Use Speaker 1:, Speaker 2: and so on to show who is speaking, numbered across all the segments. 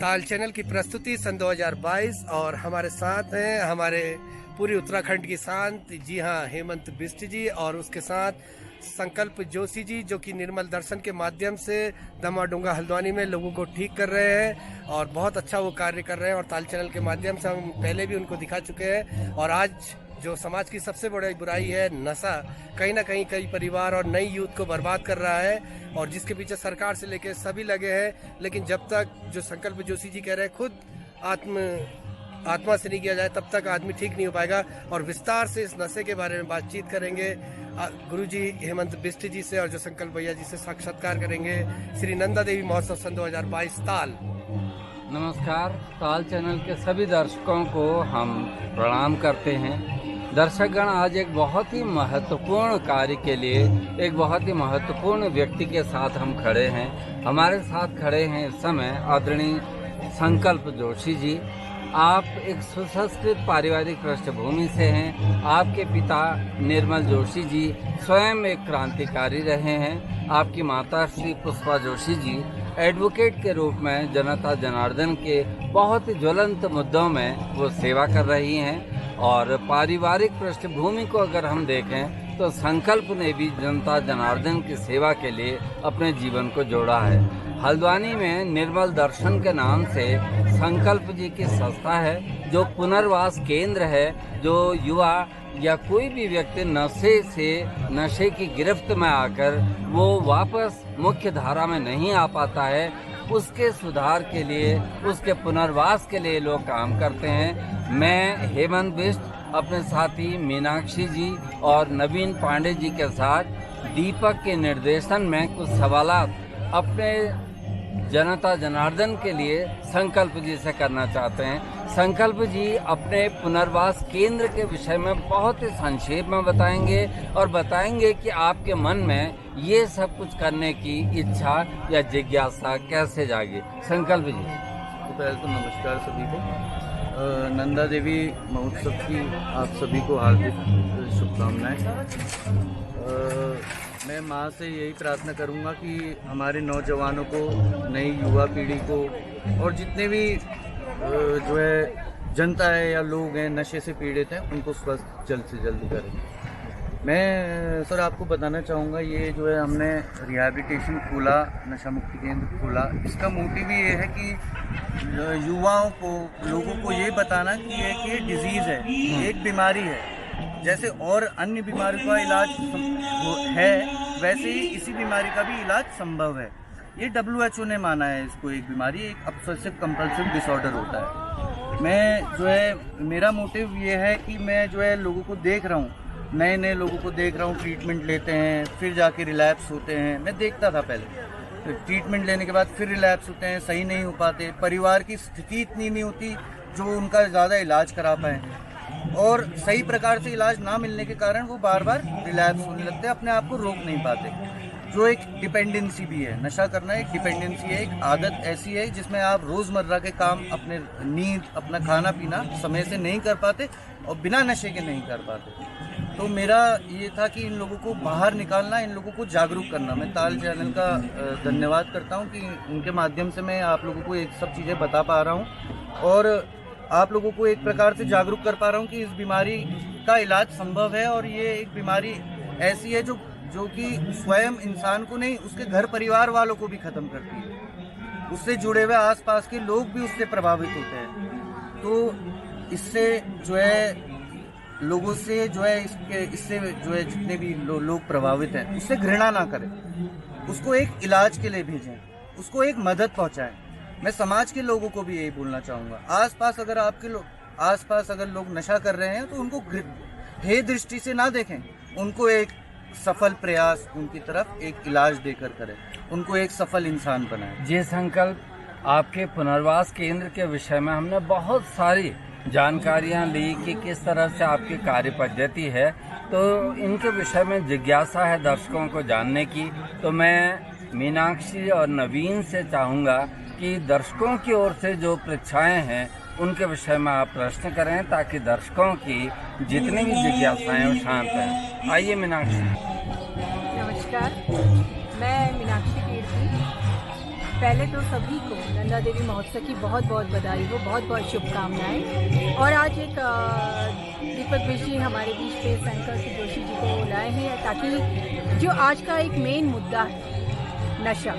Speaker 1: ताल चैनल की प्रस्तुति सन 2022 और हमारे साथ हैं हमारे पूरी उत्तराखंड की शांत, जी हाँ, हेमंत बिष्ट जी और उसके साथ संकल्प जोशी जी, जो कि निर्मल दर्शन के माध्यम से दमाडोंगा हल्द्वानी में लोगों को ठीक कर रहे हैं और बहुत अच्छा वो कार्य कर रहे हैं। और ताल चैनल के माध्यम से हम पहले भी उनको दिखा चुके हैं। और आज जो समाज की सबसे बड़ी बुराई है नशा, कहीं ना कहीं कई परिवार और नई यूथ को बर्बाद कर रहा है और जिसके पीछे सरकार से लेकर सभी लगे हैं। लेकिन जब तक जो संकल्प जोशी जी कह रहे हैं खुद आत्मा से नहीं किया जाए तब तक आदमी ठीक नहीं हो पाएगा। और विस्तार से इस नशे के बारे में बातचीत करेंगे गुरुजी हेमंत बिष्ट जी से और जो संकल्प भैया जी से साक्षात्कार करेंगे। श्री नंदा देवी महोत्सव सन 2022 ताल।
Speaker 2: नमस्कार, ताल चैनल के सभी दर्शकों को हम प्रणाम करते हैं। दर्शकगण, आज एक बहुत ही महत्वपूर्ण कार्य के लिए एक बहुत ही महत्वपूर्ण व्यक्ति के साथ हम खड़े हैं। हमारे साथ खड़े हैं इस समय आदरणीय संकल्प जोशी जी। आप एक सुसंस्कृत पारिवारिक पृष्ठभूमि से हैं। आपके पिता निर्मल जोशी जी स्वयं एक क्रांतिकारी रहे हैं। आपकी माता श्री पुष्पा जोशी जी एडवोकेट के रूप में जनता जनार्दन के बहुत ही ज्वलंत मुद्दों में वो सेवा कर रही हैं। और पारिवारिक पृष्ठभूमि को अगर हम देखें तो संकल्प ने भी जनता जनार्दन की सेवा के लिए अपने जीवन को जोड़ा है। हल्द्वानी में निर्मल दर्शन के नाम से संकल्प जी की संस्था है, जो पुनर्वास केंद्र है। जो युवा या कोई भी व्यक्ति नशे की गिरफ्त में आकर वो वापस मुख्य धारा में नहीं आ पाता है, उसके सुधार के लिए, उसके पुनर्वास के लिए लोग काम करते हैं। मैं हेमंत बिष्ट अपने साथी मीनाक्षी जी और नवीन पांडे जी के साथ दीपक के निर्देशन में कुछ सवालात अपने जनता जनार्दन के लिए संकल्प जी से करना चाहते हैं। संकल्प जी अपने पुनर्वास केंद्र के विषय में बहुत ही संक्षेप में बताएंगे और बताएंगे कि आपके मन में ये सब कुछ करने की इच्छा या जिज्ञासा कैसे जागी। संकल्प जी।
Speaker 3: तो पहले तो नमस्कार सभी को। नंदा देवी महोत्सव की आप सभी को हार्दिक शुभकामनाएं। मैं माँ से यही प्रार्थना करूँगा कि हमारे नौजवानों को, नई युवा पीढ़ी को और जितने भी जो है जनता है या लोग हैं नशे से पीड़ित हैं, उनको स्वस्थ जल्द से जल्द करें। मैं सर आपको बताना चाहूँगा, ये जो है हमने रिहैबिलिटेशन खोला, नशा मुक्ति केंद्र खोला, इसका मोटिव ये है कि युवाओं को, लोगों को ये बताना कि ये डिजीज़ है, एक बीमारी है। जैसे और अन्य बीमारियों का इलाज है, वैसे ही इसी बीमारी का भी इलाज संभव है। ये WHO ने माना है इसको एक बीमारी, एक ऑब्सेसिव कंपल्सिव डिसऑर्डर होता है। मैं जो है, मेरा मोटिव ये है कि मैं जो है लोगों को देख रहा हूँ, नए लोगों को देख रहा हूँ, ट्रीटमेंट लेते हैं फिर जाके रिलैप्स होते हैं। मैं देखता था पहले, तो ट्रीटमेंट लेने के बाद फिर रिलैप्स होते हैं, सही नहीं हो पाते, परिवार की स्थिति इतनी नहीं होती जो उनका ज़्यादा इलाज करा पाए, और सही प्रकार से इलाज ना मिलने के कारण वो बार बार रिलैप्स होने लगते हैं, अपने आप को रोक नहीं पाते। जो एक डिपेंडेंसी भी है, नशा करना एक डिपेंडेंसी है, एक आदत ऐसी है जिसमें आप रोज़मर्रा के काम, अपने नींद, अपना खाना पीना समय से नहीं कर पाते और बिना नशे के नहीं कर पाते। तो मेरा ये था कि इन लोगों को बाहर निकालना, इन लोगों को जागरूक करना। मैं ताल चैनल का धन्यवाद करता हूँ कि उनके माध्यम से मैं आप लोगों को एक सब चीज़ें बता पा रहा हूँ और आप लोगों को एक प्रकार से जागरूक कर पा रहा हूँ कि इस बीमारी का इलाज संभव है। और ये एक बीमारी ऐसी है जो कि स्वयं इंसान को नहीं, उसके घर परिवार वालों को भी ख़त्म करती है। उससे जुड़े हुए आसपास के लोग भी उससे प्रभावित होते हैं। तो इससे जो है लोगों से जो है इससे जो है जितने भी लोग प्रभावित हैं, उससे घृणा ना करें, उसको एक इलाज के लिए भेजें, उसको एक मदद पहुंचाएं। मैं समाज के लोगों को भी यही बोलना चाहूँगा। आसपास अगर लोग नशा कर रहे हैं तो उनको हे दृष्टि से ना देखें, उनको एक सफल प्रयास उनकी तरफ एक इलाज देकर करें, उनको एक सफल इंसान बनाएं।
Speaker 2: जी संकल्प, आपके पुनर्वास केंद्र के विषय में हमने बहुत सारी जानकारियां ली कि किस तरह से आपकी कार्य पद्धति है, तो इनके विषय में जिज्ञासा है दर्शकों को जानने की। तो मैं मीनाक्षी और नवीन से चाहूँगा कि दर्शकों की ओर से जो परीक्षाएं हैं उनके विषय में आप प्रश्न करें ताकि दर्शकों की जितनी भी जिज्ञासाएं वो शांत हैं। आइए मीनाक्षी।
Speaker 4: नमस्कार, मैं मीनाक्षी कीर्ति। पहले तो सभी को नंदा देवी महोत्सव की बहुत बहुत बधाई हो, बहुत बहुत शुभकामनाएं। और आज एक दीपक बिष्ट जी हमारे बीच पे संकल्प जोशी जी को लाए हैं ताकि जो आज का एक मेन मुद्दा है नशा,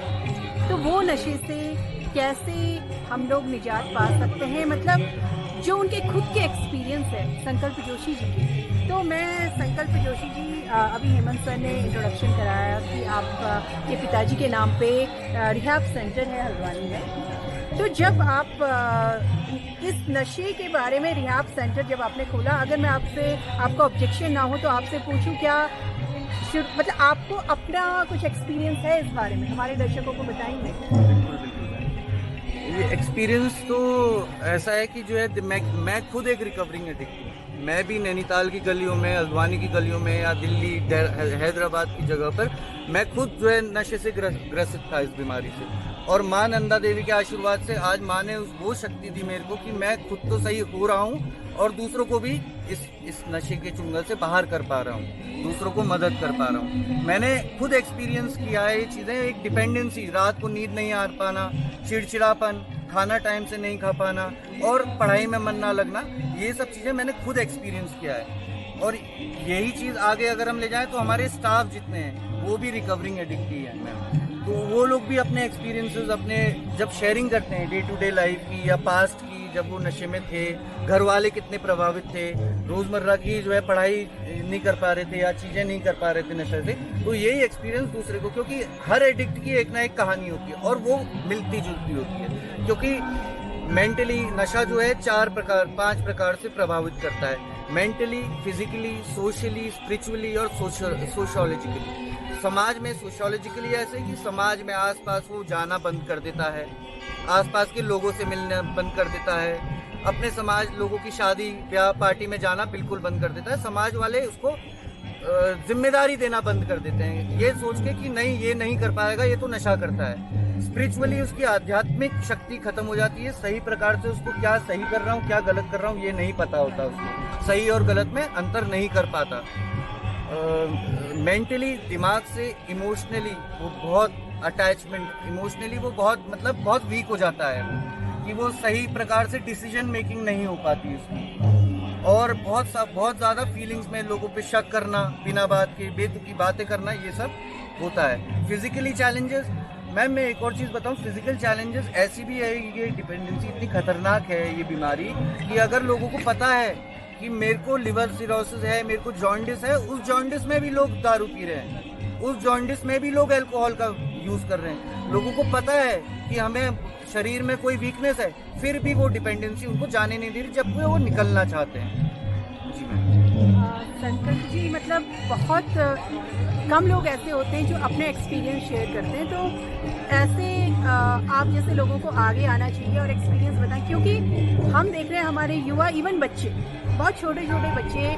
Speaker 4: तो वो नशे से कैसे हम लोग निजात पा सकते हैं, मतलब जो उनके खुद के एक्सपीरियंस है संकल्प जोशी जी की। तो मैं संकल्प जोशी जी, अभी हेमंत सर ने इंट्रोडक्शन कराया कि आपके पिताजी के नाम पे रिहैब सेंटर है हल्द्वानी में। तो जब आप इस नशे के बारे में रिहैब सेंटर जब आपने खोला, अगर मैं आपको ऑब्जेक्शन ना हो तो आपसे पूछूं, क्या मतलब आपको अपना कुछ एक्सपीरियंस है इस बारे में, हमारे दर्शकों को बताएंगे?
Speaker 3: ये एक्सपीरियंस तो ऐसा है कि जो है मैं खुद एक रिकवरिंग एडिक्ट हूँ। मैं भी नैनीताल की गलियों में, हल्द्वानी की गलियों में या दिल्ली हैदराबाद की जगह पर मैं खुद जो है नशे से ग्रसित था इस बीमारी से। और माँ नंदा देवी के आशीर्वाद से आज माँ ने वो शक्ति दी मेरे को कि मैं खुद तो सही हो रहा हूँ और दूसरों को भी इस नशे के चुंगल से बाहर कर पा रहा हूँ, दूसरों को मदद कर पा रहा हूँ। मैंने खुद एक्सपीरियंस किया है ये चीज़ें। एक डिपेंडेंसी, रात को नींद नहीं आ पाना, चिड़चिड़ापन, खाना टाइम से नहीं खा पाना और पढ़ाई में मन ना लगना, ये सब चीज़ें मैंने खुद एक्सपीरियंस किया है। और यही चीज़ आगे अगर हम ले जाएं तो हमारे स्टाफ जितने हैं वो भी रिकवरिंग एडिक्ट ही है मैम। तो वो लोग भी अपने एक्सपीरियंसेस अपने जब शेयरिंग करते हैं डे टू डे लाइफ की या पास्ट की, जब वो नशे में थे, घर वाले कितने प्रभावित थे, रोज़मर्रा की जो है पढ़ाई नहीं कर पा रहे थे या चीज़ें नहीं कर पा रहे थे नशे से, तो यही एक्सपीरियंस दूसरे को, क्योंकि हर एडिक्ट की एक ना एक कहानी होती है और वो मिलती जुलती होती है। क्योंकि मेंटली नशा जो है 5 प्रकार से प्रभावित करता है, मेंटली, फिजिकली, सोशली, स्पिरिचुअली और सोशियोलॉजिकली। समाज में सोशियोलॉजिकली ऐसे कि समाज में आसपास वो जाना बंद कर देता है, आसपास के लोगों से मिलना बंद कर देता है, अपने समाज लोगों की शादी ब्याह पार्टी में जाना बिल्कुल बंद कर देता है। समाज वाले उसको जिम्मेदारी देना बंद कर देते हैं, ये सोच के कि नहीं ये नहीं कर पाएगा, ये तो नशा करता है। स्पिरिचुअली उसकी आध्यात्मिक शक्ति खत्म हो जाती है। सही प्रकार से उसको क्या सही कर रहा हूँ क्या गलत कर रहा हूँ ये नहीं पता होता, उसको सही और गलत में अंतर नहीं कर पाता। मेंटली, दिमाग से, इमोशनली वो बहुत अटैचमेंट, इमोशनली वो बहुत वीक हो जाता है कि वो सही प्रकार से डिसीजन मेकिंग नहीं हो पाती उसकी। और बहुत ज़्यादा फीलिंग्स में लोगों पे शक करना, बिना बात के बेतुकी बातें करना, ये सब होता है। फिजिकली चैलेंजेस, मैम मैं एक और चीज़ बताऊं, फिजिकल चैलेंजेस ऐसी भी है, ये डिपेंडेंसी इतनी खतरनाक है ये बीमारी कि अगर लोगों को पता है कि मेरे को लिवर सिरोसिस है, मेरे को जॉन्डिस है, उस जॉन्डिस में भी लोग दारू पी रहे हैं, उस जॉन्डिस में भी लोग अल्कोहल का यूज़ कर रहे हैं। लोगों को पता है कि हमें शरीर में कोई वीकनेस है, फिर भी वो डिपेंडेंसी उनको जाने नहीं दे रही, जबकि वो निकलना चाहते हैं। जी मैम।
Speaker 4: संकल्प जी, मतलब बहुत कम लोग ऐसे होते हैं जो अपने एक्सपीरियंस शेयर करते हैं, तो ऐसे आप जैसे लोगों को आगे आना चाहिए और एक्सपीरियंस बताएं, क्योंकि हम देख रहे हैं हमारे युवा, इवन बच्चे, बहुत छोटे छोटे बच्चे,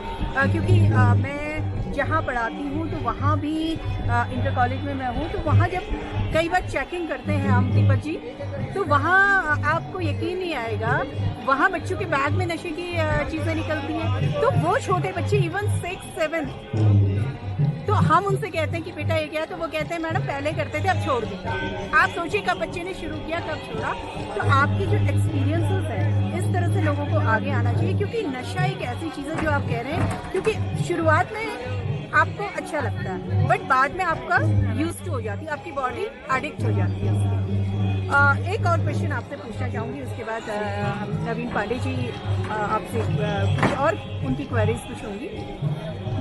Speaker 4: क्योंकि मैं जहाँ पढ़ाती हूँ तो वहाँ भी इंटर कॉलेज में मैं हूँ, तो वहाँ जब कई बार चेकिंग करते हैं हम दीपक जी, तो वहाँ आपको यकीन नहीं आएगा, वहाँ बच्चों के बैग में नशे की चीज़ें निकलती हैं। तो वो छोटे बच्चे इवन 6-7, तो हम उनसे कहते हैं कि बेटा ये क्या, तो वो कहते हैं मैडम पहले करते थे अब छोड़ दिया। आप सोचिए कब बच्चे ने शुरू किया कब छोड़ा। तो आपकी जो एक्सपीरियंसेस है, इस तरह से लोगों को आगे आना चाहिए, क्योंकि नशा एक ऐसी चीज़ है जो आप कह रहे हैं, क्योंकि शुरुआत में आपको अच्छा लगता है बट बाद में आपका यूज्ड हो जाती है, आपकी बॉडी एडिक्ट हो जाती है उसकी। एक और क्वेश्चन आपसे पूछना चाहूँगी, उसके बाद हम नवीन पांडे जी आपसे कुछ और उनकी क्वेरीज पूछूंगी।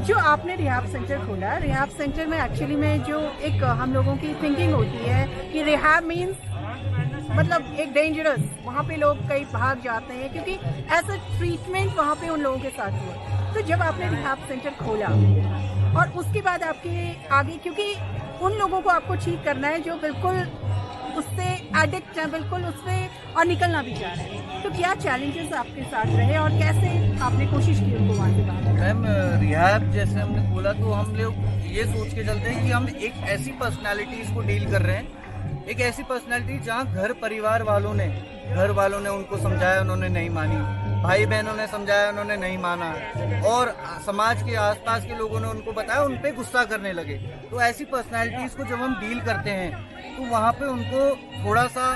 Speaker 4: जो आपने रिहैब सेंटर खोला, रिहैब सेंटर में एक्चुअली में जो एक हम लोगों की थिंकिंग होती है कि रिहैब मीन्स मतलब एक डेंजरस, वहाँ पे लोग कई भाग जाते हैं, क्योंकि ऐसा ट्रीटमेंट वहाँ पे उन लोगों के साथ हुआ। तो जब आपने रिहैब सेंटर खोला और उसके बाद आपके आगे, क्योंकि उन लोगों को आपको ठीक करना है जो बिल्कुल उससे एडिक्ट है, बिल्कुल उससे और निकलना भी चाह रहे हैं, तो क्या चैलेंजेस आपके साथ रहे और कैसे आपने कोशिश की उनको वहाँ से बाहर?
Speaker 3: मैम रिहैब जैसे हमने खोला तो हम लोग ये सोच के चलते हैं कि हम एक ऐसी पर्सनालिटीज को डील कर रहे हैं, एक ऐसी पर्सनालिटी जहाँ घर परिवार वालों ने घर वालों ने उनको समझाया, उन्होंने नहीं मानी, भाई बहनों ने समझाया, उन्होंने नहीं माना, और समाज के आसपास के लोगों ने उनको बताया, उन पे गुस्सा करने लगे। तो ऐसी पर्सनालिटीज़ को जब हम डील करते हैं तो वहाँ पे उनको थोड़ा सा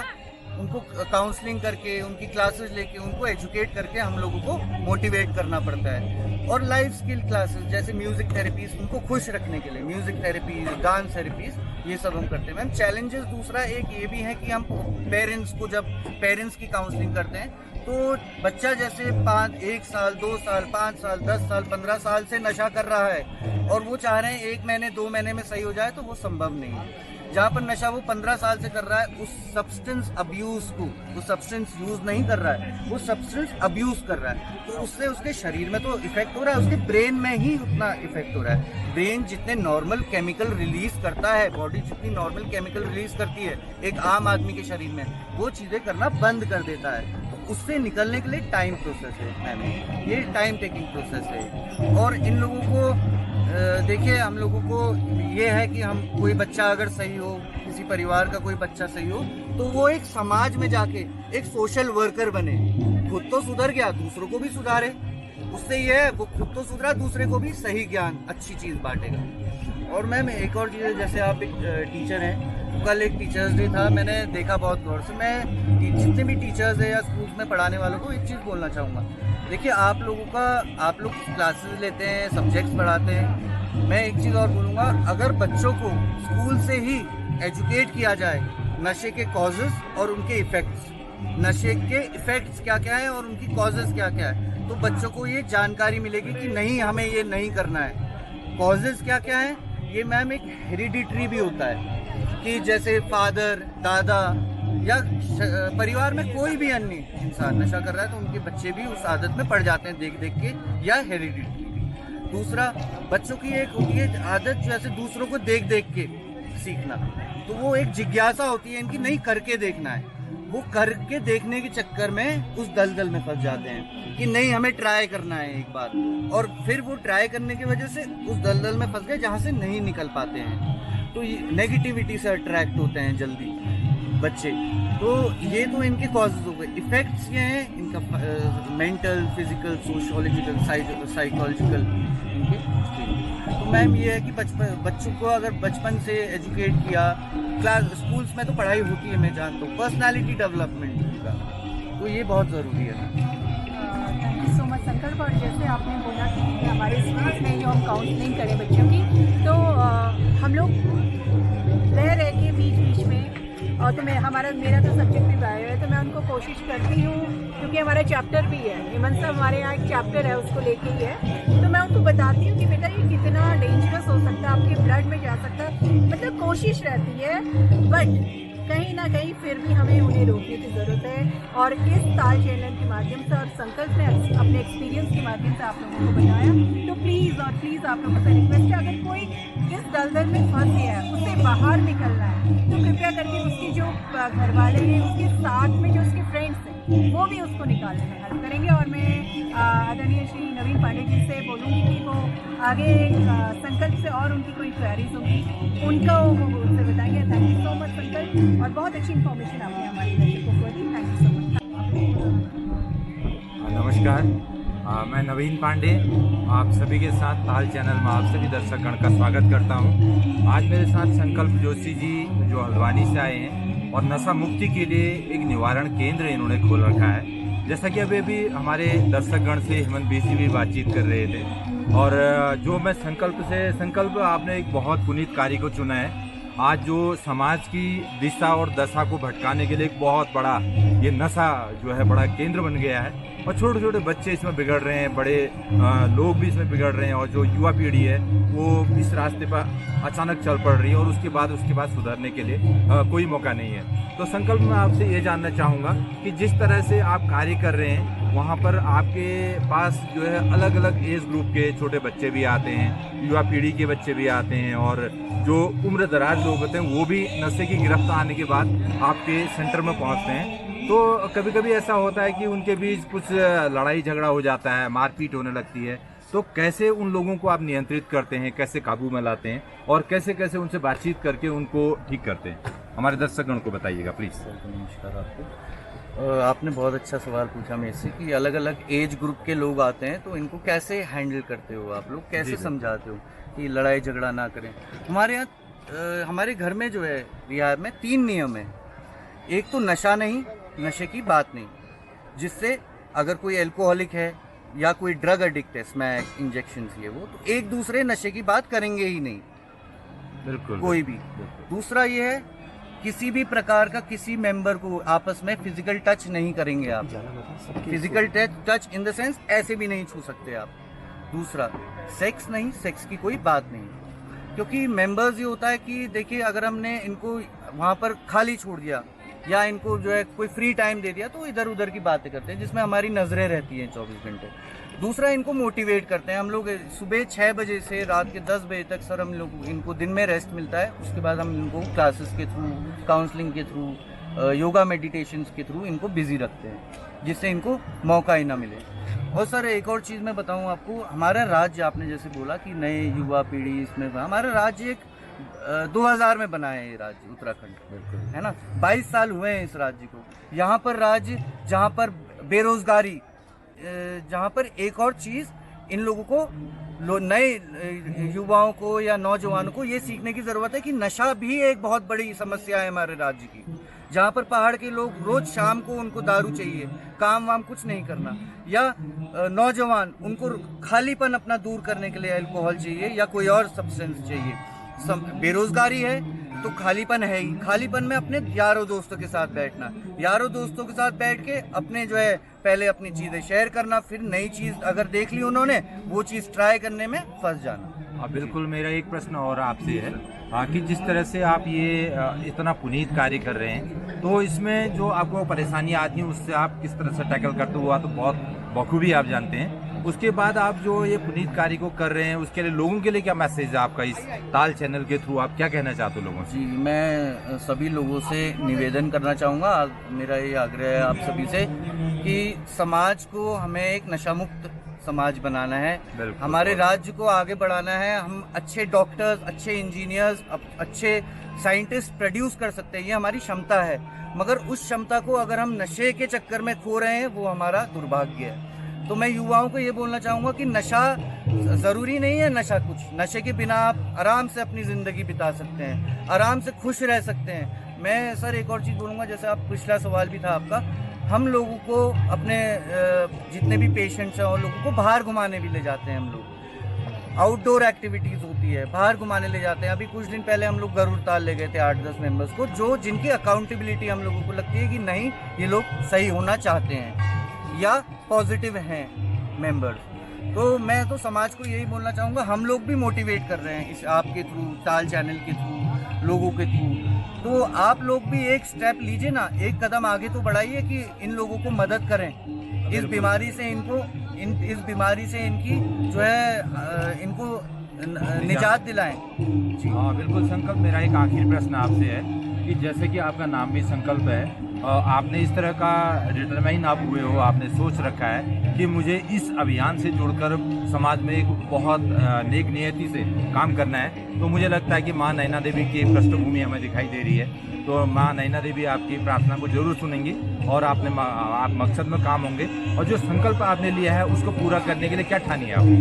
Speaker 3: उनको काउंसलिंग करके, उनकी क्लासेस लेके, उनको एजुकेट करके हम लोगों को मोटिवेट करना पड़ता है। और लाइफ स्किल क्लासेस जैसे म्यूजिक थेरेपीज, उनको खुश रखने के लिए म्यूजिक थेरेपीज, डांस थेरेपीज, ये सब हम करते हैं। मैम चैलेंजेस दूसरा एक ये भी है कि हम पेरेंट्स को, जब पेरेंट्स की काउंसलिंग करते हैं तो बच्चा जैसे 1 साल, 2 साल, 5 साल, 10 साल, 15 साल से नशा कर रहा है और वो चाह रहे हैं 1 महीने 2 महीने में सही हो जाए, तो वो संभव नहीं है। जहाँ पर नशा वो 15 साल से कर रहा है, उस सब्सटेंस अब्यूज को, वो सब्सटेंस यूज नहीं कर रहा है, वो सब्सटेंस अब्यूज कर रहा है, तो उससे उसके शरीर में तो इफेक्ट हो रहा है, उसके ब्रेन में ही उतना इफेक्ट हो रहा है। ब्रेन जितने नॉर्मल केमिकल रिलीज करता है, बॉडी जितनी नॉर्मल केमिकल रिलीज करती है एक आम आदमी के शरीर में, वो चीजें करना बंद कर देता है। उससे निकलने के लिए टाइम प्रोसेस है मैम, ये टाइम टेकिंग प्रोसेस है। और इन लोगों को देखिए, हम लोगों को ये है कि हम कोई बच्चा अगर सही हो, किसी परिवार का कोई बच्चा सही हो, तो वो एक समाज में जाके एक सोशल वर्कर बने, खुद तो सुधर गया, दूसरों को भी सुधारे। उससे ये है, वो खुद तो सुधरा, दूसरे को भी सही ज्ञान, अच्छी चीज बांटेगा। और मैम एक और चीज़, जैसे आप एक टीचर हैं, कल एक टीचर्स डे था, मैंने देखा बहुत गौर से। मैं जितने भी टीचर्स हैं या स्कूल्स में पढ़ाने वालों को एक चीज़ बोलना चाहूँगा। देखिए, आप लोग क्लासेस लेते हैं, सब्जेक्ट्स पढ़ाते हैं। मैं एक चीज़ और बोलूँगा, अगर बच्चों को स्कूल से ही एजुकेट किया जाए नशे के कॉजेज़ और उनके इफ़ेक्ट्स, नशे के इफ़ेक्ट्स क्या क्या है और उनकी कॉजेज़ क्या क्या है, तो बच्चों को ये जानकारी मिलेगी कि नहीं, हमें ये नहीं करना है। कॉजेज़ क्या क्या है, ये मैम एक हेरिडिटरी भी होता है कि जैसे फादर, दादा या परिवार में कोई भी अन्य इंसान नशा कर रहा है तो उनके बच्चे भी उस आदत में पड़ जाते हैं देख देख के, या हेरिडिटरी। दूसरा, बच्चों की एक होती है आदत जैसे दूसरों को देख देख के सीखना, तो वो एक जिज्ञासा होती है इनकी, नहीं करके देखना है। वो करके देखने के चक्कर में उस दलदल में फंस जाते हैं कि नहीं, हमें ट्राई करना है एक बार, और फिर वो ट्राई करने की वजह से उस दलदल में फंस गए जहाँ से नहीं निकल पाते हैं। तो नेगेटिविटी से अट्रैक्ट होते हैं जल्दी बच्चे। तो ये तो इनके कॉजेज हो गए। इफेक्ट्स ये हैं इनका मेंटल, फिजिकल, सोशियोलॉजिकल, साइकोलॉजिकल इनके। तो मैम ये है कि बच्चों को अगर बचपन से एजुकेट किया, स्कूल्स में तो पढ़ाई होती है, मैं जानता हूँ, पर्सनालिटी डेवलपमेंट का, तो ये बहुत ज़रूरी है।
Speaker 4: थैंक यू सो मच संकल्प। और जैसे आपने बोला कि हमारे स्कूल्स में जो हम काउंसलिंग करें बच्चों की, तो हम लोग रह के बीच में, और तो मेरा तो सब्जेक्ट भी बायो है, तो मैं उनको कोशिश करती हूँ, क्योंकि हमारा चैप्टर भी है, हेमंत साहब हमारे यहाँ एक चैप्टर है, उसको लेके ही है, तो मैं उनको बताती हूँ कि बेटा ये कितना डेंजरस हो सकता है, आपके ब्लड में जा सकता है। मतलब कोशिश रहती है, बट कहीं ना कहीं फिर भी हमें उन्हें रोकने की ज़रूरत है। और इस ताल चैनल के माध्यम से और संकल्प ने अपने एक्सपीरियंस के माध्यम से आप लोगों को बताया, तो प्लीज़ आप लोगों से रिक्वेस्ट है, अगर कोई इस दलदल में फंस गया है, उसे बाहर निकलना है, तो कृपया करके उसके जो घर वाले हैं, उसके साथ में जो उसके फ्रेंड्स हैं, वो भी उसको निकालने में हेल्प करेंगे। और मैं आदरणीय श्री नवीन पांडे जी से बोलूँगी कि वो आगे संकल्प से और उनकी कोई क्वेरीज होंगी उनका वो उनसे बताएंगे। थैंक यू सो मच संकल्प, और बहुत अच्छी इन्फॉर्मेशन आपने हमारे दर्शकों को दी। Thank you so much.
Speaker 5: नमस्कार, मैं नवीन पांडे आप सभी के साथ ताल चैनल में आप सभी दर्शकगण का स्वागत करता हूं। आज मेरे साथ संकल्प जोशी जी जो हल्द्वानी से आए हैं और नशा मुक्ति के लिए एक निवारण केंद्र इन्होंने खोल रखा है। जैसा कि अभी हमारे दर्शकगण से हेमंत जी भी बातचीत कर रहे थे, और जो मैं संकल्प आपने एक बहुत पुनीत कार्य को चुना है। आज जो समाज की दिशा और दशा को भटकाने के लिए एक बहुत बड़ा ये नशा जो है बड़ा केंद्र बन गया है, और छोटे छोटे बच्चे इसमें बिगड़ रहे हैं, बड़े लोग भी इसमें बिगड़ रहे हैं, और जो युवा पीढ़ी है वो इस रास्ते पर अचानक चल पड़ रही है, और उसके बाद सुधरने के लिए कोई मौका नहीं है। तो संकल्प में आपसे ये जानना चाहूँगा कि जिस तरह से आप कार्य कर रहे हैं, वहाँ पर आपके पास जो है अलग अलग एज ग्रुप के छोटे बच्चे भी आते हैं, युवा पीढ़ी के बच्चे भी आते हैं, और जो उम्र दराज लोग होते हैं वो भी नशे की गिरफ्त आने के बाद आपके सेंटर में पहुँचते हैं। तो कभी कभी ऐसा होता है कि उनके बीच कुछ लड़ाई झगड़ा हो जाता है, मारपीट होने लगती है, तो कैसे उन लोगों को आप नियंत्रित करते हैं, कैसे काबू में लाते हैं, और कैसे कैसे उनसे बातचीत करके उनको ठीक करते हैं, हमारे दर्शकगण को बताइएगा प्लीज़।
Speaker 3: नमस्कार आपको। आपने बहुत अच्छा सवाल पूछा मेरे से कि अलग अलग एज ग्रुप के लोग आते हैं तो इनको कैसे हैंडल करते हो आप लोग, कैसे समझाते हो कि लड़ाई झगड़ा ना करें। हमारे यहाँ हमारे घर में जो है रिहाब में 3 नियम है। एक तो नशा नहीं, नशे की बात नहीं, जिससे अगर कोई अल्कोहलिक है या कोई ड्रग एडिक्ट है, स्मैक इंजेक्शन ये वो, तो एक दूसरे नशे की बात करेंगे ही नहीं,
Speaker 5: बिल्कुल
Speaker 3: कोई भी। दूसरा ये है किसी भी प्रकार का किसी मेंबर को आपस में फिजिकल टच नहीं करेंगे आप। Physical touch in the sense ऐसे भी नहीं छू सकते आप। दूसरा सेक्स नहीं, सेक्स की कोई बात नहीं, क्योंकि मेंबर्स ये होता है कि देखिए अगर हमने इनको वहाँ पर खाली छोड़ दिया या इनको जो है कोई फ्री टाइम दे दिया तो इधर उधर की बातें करते हैं जिसमें हमारी नजरें रहती हैं 24 घंटे। दूसरा इनको मोटिवेट करते हैं हम लोग। सुबह 6 बजे से रात के 10 बजे तक सर हम लोग इनको दिन में रेस्ट मिलता है, उसके बाद हम इनको क्लासेस के थ्रू, काउंसलिंग के थ्रू, योगा मेडिटेशंस के थ्रू इनको बिजी रखते हैं जिससे इनको मौका ही ना मिले। और सर एक और चीज़ मैं बताऊं आपको, हमारा राज्य, आपने जैसे बोला कि नए युवा पीढ़ी इसमें, हमारा राज्य एक 2000 में बना है ये राज्य उत्तराखंड, है ना। 22 साल हुए हैं इस राज्य को। यहाँ पर राज्य जहाँ पर बेरोजगारी, जहाँ पर एक और चीज़ इन लोगों को, नए युवाओं को या नौजवानों को ये सीखने की ज़रूरत है कि नशा भी एक बहुत बड़ी समस्या है हमारे राज्य की। जहाँ पर पहाड़ के लोग रोज शाम को उनको दारू चाहिए, काम वाम कुछ नहीं करना, या नौजवान उनको खालीपन अपना दूर करने के लिए अल्कोहल चाहिए या कोई और सब्सटेंस चाहिए। बेरोजगारी है तो खालीपन है ही। खालीपन में अपने यारों दोस्तों के साथ बैठना, यारों दोस्तों के साथ बैठ के अपने जो है पहले अपनी चीजें शेयर करना, फिर नई चीज अगर देख ली उन्होंने वो चीज ट्राई करने में फंस जाना।
Speaker 5: बिल्कुल। मेरा एक प्रश्न और आपसे है कि जिस तरह से आप ये इतना पुनीत कार्य कर रहे हैं, तो इसमें जो आपको परेशानी आती है उससे आप किस तरह से टैकल करते हुआ तो बहुत बखूबी आप जानते हैं। उसके बाद आप जो ये पुनीत कार्य को कर रहे हैं उसके लिए लोगों के लिए क्या मैसेज है आपका, इस ताल चैनल के थ्रू आप क्या कहना चाहते हो लोगों से?
Speaker 3: जी, मैं सभी लोगों से निवेदन करना चाहूँगा, मेरा ये आग्रह है आप सभी से कि समाज को हमें एक नशा मुक्त समाज बनाना है, हमारे राज्य को आगे बढ़ाना है। हम अच्छे डॉक्टर्स, अच्छे इंजीनियर्स, अच्छे साइंटिस्ट प्रोड्यूस कर सकते हैं, ये हमारी क्षमता है। मगर उस क्षमता को अगर हम नशे के चक्कर में खो रहे हैं वो हमारा दुर्भाग्य है। तो मैं युवाओं को ये बोलना चाहूँगा कि नशा ज़रूरी नहीं है, नशा कुछ, नशे के बिना आप आराम से अपनी ज़िंदगी बिता सकते हैं, आराम से खुश रह सकते हैं। मैं सर एक और चीज़ बोलूँगा, जैसे आप पिछला सवाल भी था आपका, हम लोगों को अपने जितने भी पेशेंट्स हैं और लोगों को बाहर घुमाने भी ले जाते हैं हम लोग। आउटडोर एक्टिविटीज़ होती है, बाहर घुमाने ले जाते हैं। अभी कुछ दिन पहले हम लोग गरुड़ ताल ले गए थे 8-10 मेंबर्स को, जो जिनकी अकाउंटेबिलिटी हम लोगों को लगती है कि नहीं ये लोग सही होना चाहते हैं या पॉजिटिव हैं मेंबर्स। तो मैं तो समाज को यही बोलना चाहूँगा, हम लोग भी मोटिवेट कर रहे हैं इस आपके थ्रू, ताल चैनल के थ्रू, लोगों के थ्रू। तो आप लोग भी एक स्टेप लीजिए ना, एक कदम आगे तो बढ़ाइए कि इन लोगों को मदद करें, इस बीमारी से इनको इस बीमारी से इनकी जो है इनको निजात दिलाएं। जी
Speaker 5: हाँ बिल्कुल। संकल्प, मेरा एक आखिरी प्रश्न आपसे है कि जैसे कि आपका नाम भी संकल्प है, आपने इस तरह का डिटरमाइन आप हुए हो, आपने सोच रखा है कि मुझे इस अभियान से जुड़कर समाज में एक बहुत नेक नियति से काम करना है। तो मुझे लगता है कि माँ नैना देवी की पृष्ठभूमि हमें दिखाई दे रही है, तो माँ नैना देवी आपकी प्रार्थना को जरूर सुनेंगी और आप मकसद में काम होंगे। और जो संकल्प आपने लिया है उसको पूरा करने के लिए क्या ठानी है आपने?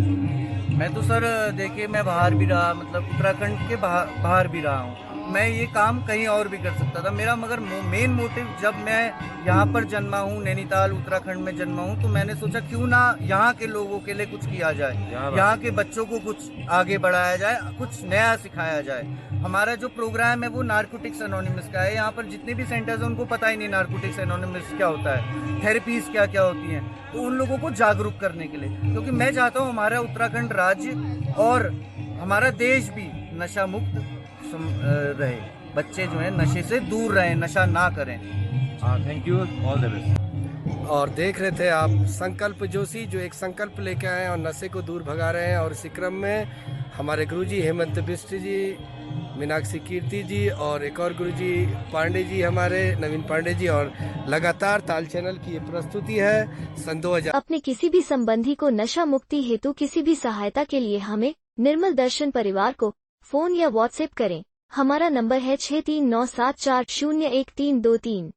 Speaker 3: मैं तो सर देखिए, मैं बाहर भी रहा, मतलब उत्तराखंड के बाहर भी रहा हूँ। मैं ये काम कहीं और भी कर सकता था, मेरा मगर मेन मोटिव, जब मैं यहाँ पर जन्मा हूँ, नैनीताल उत्तराखंड में जन्मा हूँ, तो मैंने सोचा क्यों ना यहाँ के लोगों के लिए कुछ किया जाए, यहाँ के बच्चों को कुछ आगे बढ़ाया जाए, कुछ नया सिखाया जाए। हमारा जो प्रोग्राम है वो नारकोटिक्स एनोनिमस का है। यहाँ पर जितने भी सेंटर्स हैं उनको पता ही नहीं नारकोटिक्स एनोनिमस क्या होता है, थेरेपीज क्या क्या होती हैं, तो उन लोगों को जागरूक करने के लिए, क्योंकि मैं चाहता हूँ हमारा उत्तराखंड राज्य और हमारा देश भी नशा मुक्त रहे, बच्चे जो है नशे से दूर रहे, नशा ना करें।
Speaker 5: Thank you, all the best.
Speaker 1: और देख रहे थे आप संकल्प जोशी, जो एक संकल्प लेके आए हैं और नशे को दूर भगा रहे हैं। और इसी क्रम में हमारे गुरुजी हेमंत बिष्ट जी, मीनाक्षी कीर्ति जी और एक और गुरुजी पांडे जी, हमारे नवीन पांडे जी, और लगातार ताल चैनल की ये प्रस्तुति है सन 2000।
Speaker 6: अपने किसी भी संबंधी को नशा मुक्ति हेतु किसी भी सहायता के लिए हमें निर्मल दर्शन परिवार को फोन या व्हाट्सएप करें। हमारा नंबर है 6397401323।